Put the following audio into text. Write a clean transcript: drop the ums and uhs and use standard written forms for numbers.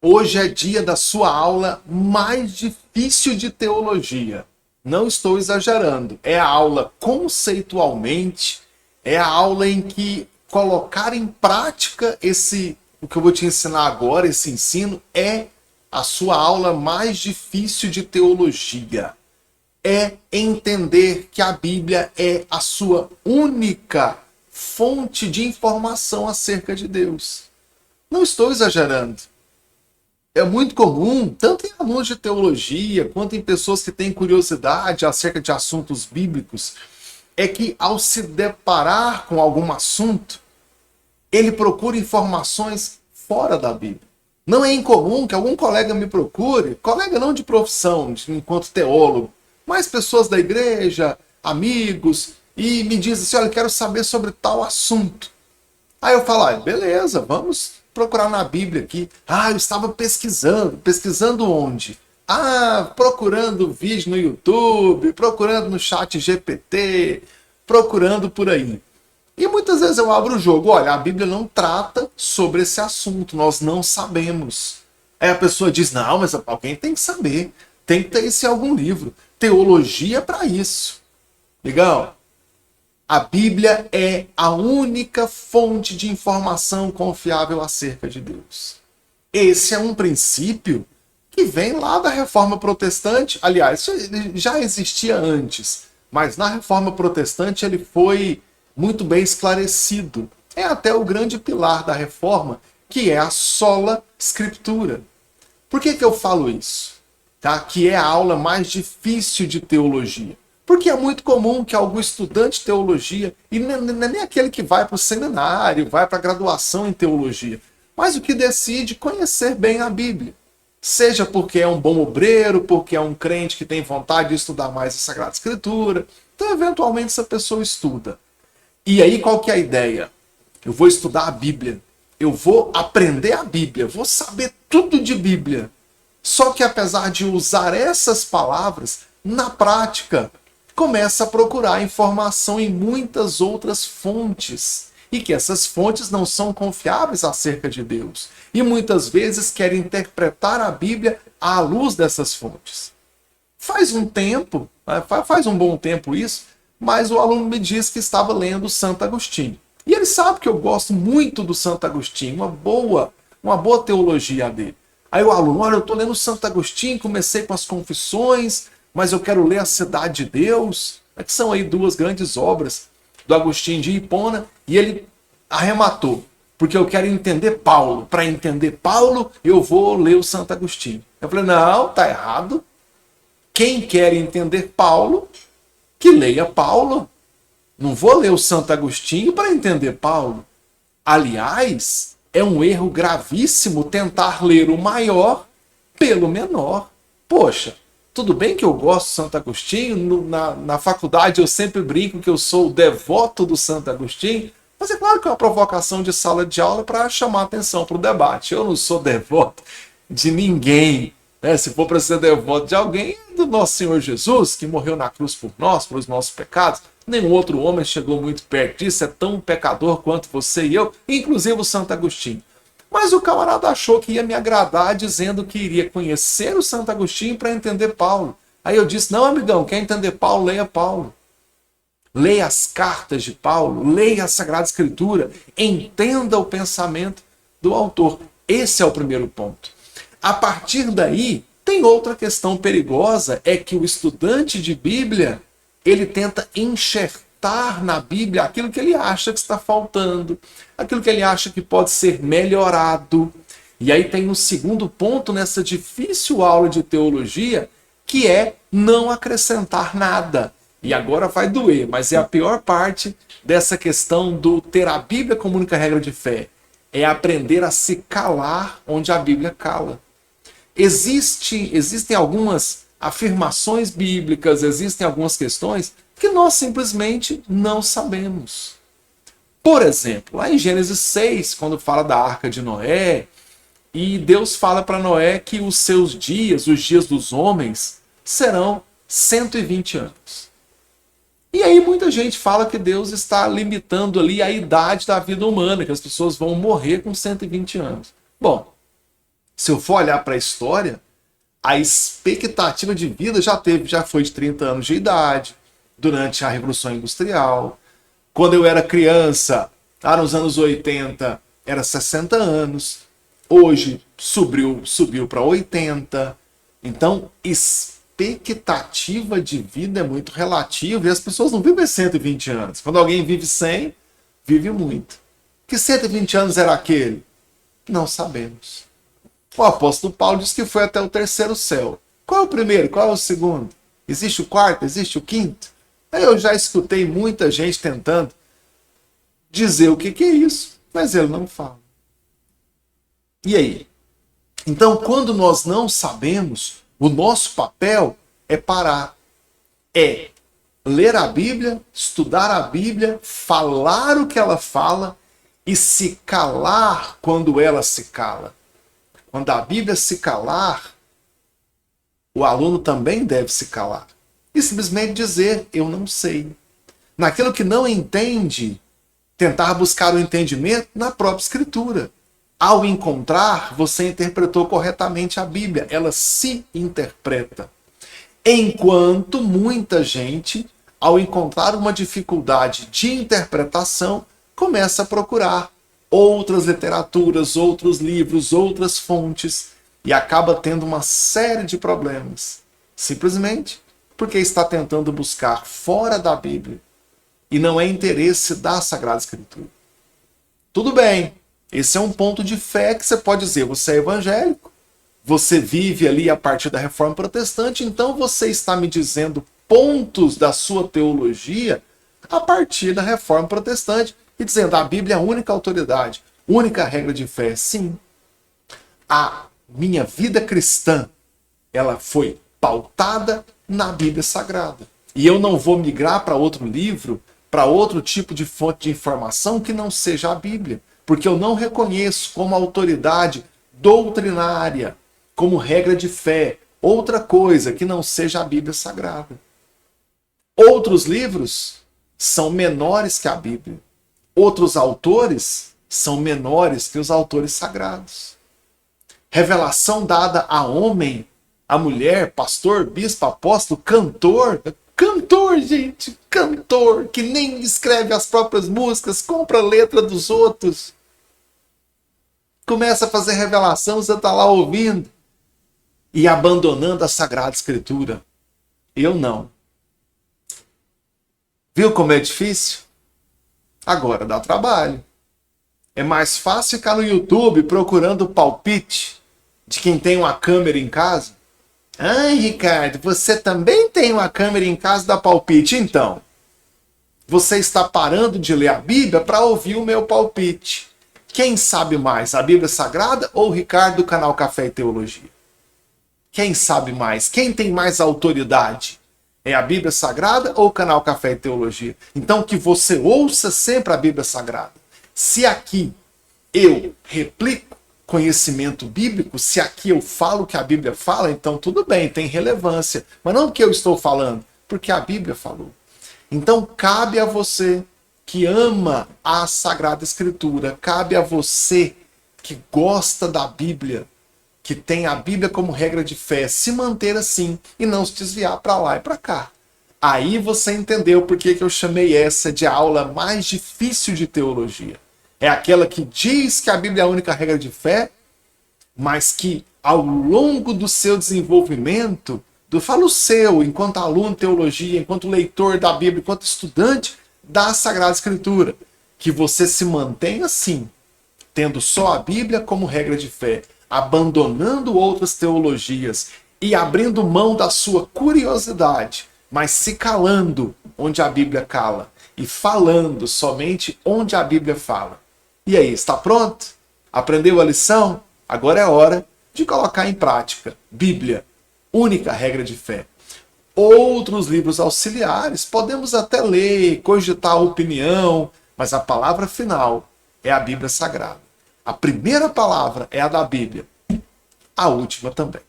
Hoje é dia da sua aula mais difícil de teologia. Não estou exagerando. É a aula conceitualmente, é a aula em que colocar em prática o que eu vou te ensinar agora, esse ensino, é a sua aula mais difícil de teologia. É entender que a Bíblia é a sua única fonte de informação acerca de Deus. Não estou exagerando. É muito comum, tanto em alunos de teologia, quanto em pessoas que têm curiosidade acerca de assuntos bíblicos, é que ao se deparar com algum assunto, ele procura informações fora da Bíblia. Não é incomum que algum colega me procure, colega não de profissão, enquanto teólogo, mas pessoas da igreja, amigos, e me dizem assim, olha, eu quero saber sobre tal assunto. Aí eu falo, beleza, vamos procurar na Bíblia aqui. Eu estava pesquisando. Pesquisando onde? Procurando vídeo no YouTube, procurando no chat GPT, procurando por aí. E muitas vezes eu abro o jogo, olha, a Bíblia não trata sobre esse assunto, nós não sabemos. Aí a pessoa diz, não, mas alguém tem que saber, tem que ter isso em algum livro. Teologia é para isso. Legal? A Bíblia é a única fonte de informação confiável acerca de Deus. Esse é um princípio que vem lá da Reforma Protestante. Aliás, já existia antes, mas na Reforma Protestante ele foi muito bem esclarecido. É até o grande pilar da Reforma, que é a sola Scriptura. Por que eu falo isso? Que é a aula mais difícil de teologia. Porque é muito comum que algum estudante de teologia, e nem aquele que vai para o seminário, vai para a graduação em teologia, mas o que decide conhecer bem a Bíblia. Seja porque é um bom obreiro, porque é um crente que tem vontade de estudar mais a Sagrada Escritura. Então, eventualmente, essa pessoa estuda. E aí, qual que é a ideia? Eu vou estudar a Bíblia. Eu vou aprender a Bíblia. Vou saber tudo de Bíblia. Só que, apesar de usar essas palavras, na prática, começa a procurar informação em muitas outras fontes. E que essas fontes não são confiáveis acerca de Deus. E muitas vezes quer interpretar a Bíblia à luz dessas fontes. Faz um tempo, faz um bom tempo isso, mas o aluno me disse que estava lendo Santo Agostinho. E ele sabe que eu gosto muito do Santo Agostinho, uma boa teologia dele. Aí o aluno, olha, eu estou lendo Santo Agostinho, comecei com as Confissões, mas eu quero ler a Cidade de Deus, que são aí duas grandes obras do Agostinho de Hipona, e ele arrematou, porque eu quero entender Paulo. Para entender Paulo, eu vou ler o Santo Agostinho. Eu falei, não, tá errado. Quem quer entender Paulo, que leia Paulo. Não vou ler o Santo Agostinho para entender Paulo. Aliás, é um erro gravíssimo tentar ler o maior pelo menor. Poxa, tudo bem que eu gosto do Santo Agostinho, na faculdade eu sempre brinco que eu sou o devoto do Santo Agostinho, mas é claro que é uma provocação de sala de aula para chamar atenção para o debate. Eu não sou devoto de ninguém. Se for para ser devoto de alguém, é do nosso Senhor Jesus, que morreu na cruz por nós, pelos nossos pecados. Nenhum outro homem chegou muito perto disso, é tão pecador quanto você e eu, inclusive o Santo Agostinho. Mas o camarada achou que ia me agradar dizendo que iria conhecer o Santo Agostinho para entender Paulo. Aí eu disse, não, amigão, quer entender Paulo, leia Paulo. Leia as cartas de Paulo, leia a Sagrada Escritura, entenda o pensamento do autor. Esse é o primeiro ponto. A partir daí, tem outra questão perigosa, é que o estudante de Bíblia, ele tenta enxertar na Bíblia aquilo que ele acha que está faltando, aquilo que ele acha que pode ser melhorado. E aí tem um segundo ponto nessa difícil aula de teologia, que é não acrescentar nada. E agora vai doer, mas é a pior parte dessa questão do ter a Bíblia como única regra de fé. É aprender a se calar onde a Bíblia cala. Existem algumas afirmações bíblicas, existem algumas questões que nós simplesmente não sabemos. Por exemplo, lá em Gênesis 6, quando fala da Arca de Noé, e Deus fala para Noé que os seus dias, os dias dos homens, serão 120 anos. E aí muita gente fala que Deus está limitando ali a idade da vida humana, que as pessoas vão morrer com 120 anos. Bom, Se eu for olhar para a história, a expectativa de vida já foi de 30 anos de idade, durante a Revolução Industrial. Quando eu era criança, lá nos anos 80, era 60 anos. Hoje subiu para 80. Então, expectativa de vida é muito relativa e as pessoas não vivem 120 anos. Quando alguém vive 100, vive muito. Que 120 anos era aquele? Não sabemos. O apóstolo Paulo diz que foi até o terceiro céu. Qual é o primeiro? Qual é o segundo? Existe o quarto? Existe o quinto? Aí eu já escutei muita gente tentando dizer o que é isso, mas ele não fala. E aí? Então, quando nós não sabemos, o nosso papel é parar. É ler a Bíblia, estudar a Bíblia, falar o que ela fala e se calar quando ela se cala. Quando a Bíblia se calar, o aluno também deve se calar. E simplesmente dizer, eu não sei. Naquilo que não entende, tentar buscar o entendimento na própria Escritura. Ao encontrar, você interpretou corretamente a Bíblia. Ela se interpreta. Enquanto muita gente, ao encontrar uma dificuldade de interpretação, começa a procurar outras literaturas, outros livros, outras fontes e acaba tendo uma série de problemas. Simplesmente porque está tentando buscar fora da Bíblia e não é interesse da Sagrada Escritura. Tudo bem, esse é um ponto de fé que você pode dizer, você é evangélico, você vive ali a partir da Reforma Protestante, então você está me dizendo pontos da sua teologia a partir da Reforma Protestante e dizendo a Bíblia é a única autoridade, única regra de fé. Sim, a minha vida cristã, ela foi pautada na Bíblia Sagrada. E eu não vou migrar para outro livro, para outro tipo de fonte de informação que não seja a Bíblia, porque eu não reconheço como autoridade doutrinária, como regra de fé, outra coisa que não seja a Bíblia Sagrada. Outros livros são menores que a Bíblia. Outros autores são menores que os autores sagrados. Revelação dada a homem, a mulher, pastor, bispo, apóstolo, cantor. Cantor, gente, cantor, que nem escreve as próprias músicas, compra a letra dos outros. Começa a fazer revelação, você está lá ouvindo e abandonando a Sagrada Escritura. Eu não. Viu como é difícil? Agora dá trabalho. É mais fácil ficar no YouTube procurando o palpite de quem tem uma câmera em casa. Ai, Ricardo, você também tem uma câmera em casa da palpite? Então, você está parando de ler a Bíblia para ouvir o meu palpite. Quem sabe mais, a Bíblia Sagrada ou o Ricardo do canal Café e Teologia? Quem sabe mais? Quem tem mais autoridade? É a Bíblia Sagrada ou o canal Café e Teologia? Então que você ouça sempre a Bíblia Sagrada. Se aqui eu replico conhecimento bíblico, se aqui eu falo o que a Bíblia fala, então tudo bem, tem relevância. Mas não o que eu estou falando, porque a Bíblia falou. Então cabe a você que ama a Sagrada Escritura, cabe a você que gosta da Bíblia, que tem a Bíblia como regra de fé, se manter assim e não se desviar para lá e para cá. Aí você entendeu por que eu chamei essa de a aula mais difícil de teologia. É aquela que diz que a Bíblia é a única regra de fé, mas que ao longo do seu desenvolvimento, falo seu, enquanto aluno de teologia, enquanto leitor da Bíblia, enquanto estudante da Sagrada Escritura, que você se mantenha assim, tendo só a Bíblia como regra de fé, abandonando outras teologias e abrindo mão da sua curiosidade, mas se calando onde a Bíblia cala e falando somente onde a Bíblia fala. E aí, está pronto? Aprendeu a lição? Agora é hora de colocar em prática. Bíblia, única regra de fé. Outros livros auxiliares podemos até ler, cogitar a opinião, mas a palavra final é a Bíblia Sagrada. A primeira palavra é a da Bíblia, a última também.